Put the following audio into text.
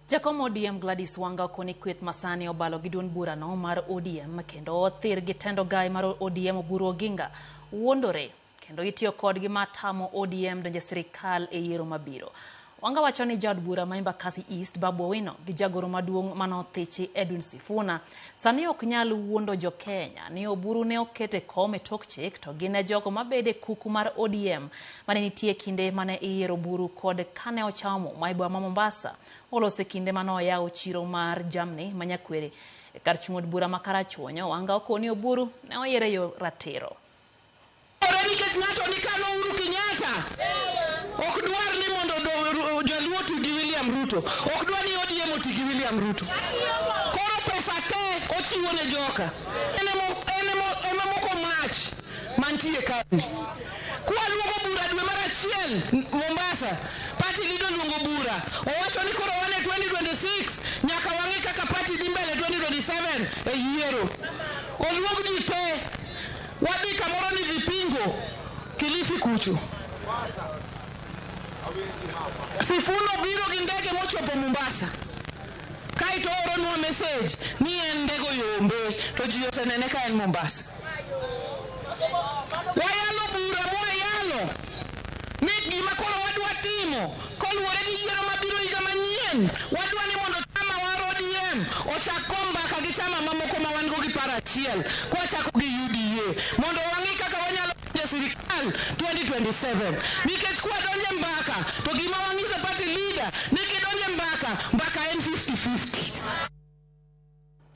Jakom ODM Gladys Wanga koni kweth masani obalo giduon bura no mar ODM kendo thir gitendo gai mar ODM Oburu Oginga wuondore kendo itiyo kodgi matamo ODM donje sirikal e yiero mabiro. Wanga wacho ni jaod bura ma Embakasi East Babu Owino gi jagoro maduong' manothichi Edwin Sifuna sani ok nyal wuondo jo Kenya ni Oburu ne okete kom e tok chik to gine jogo mabede kuku mar ODM mane nitie kinde mane yiero Oburu kod kane ochamo maiba ma Mombasa olose kinde mane oyawo chiro mar jamni manyakwere kar chung'od bura ma Karachuonyo. Wanga okoni Oburu ne oyiere yo ratiro. Okdwa ni ODM otigi William Ruto. Koro pesa te ochiwo ne joka. Ene moko mach mantie kani. Kwa luongo bura dwe mar achiel Mombasa, party leader luongo bura. Owacho ni koro wane 2026 nyaka wang'e kaka party dhi mbele 2027 e yiero. Oluong ji te. Wadhi kamoro ni vipingo Kilifi kucho. Sifuna biro gi ndege mochopo Mombasa. Kaito oronwa message ni en ndego yombe to ji osenene ka en Mombasa. Wayalo bura moyalo. Ni gima koro wadwa timo koluwore gi yiero mabiro higa manyien. Wadwa ni mondo chama war ODM ochak mbaka gi chama mamoko ma wan go gi parachiel kwa chako gi UDA mondo wang'i kaka wanyalo sirikal 2027. Nikech kwa donje mbaka to gima wang'iso party leader ni kidonje mbaka en 50-50.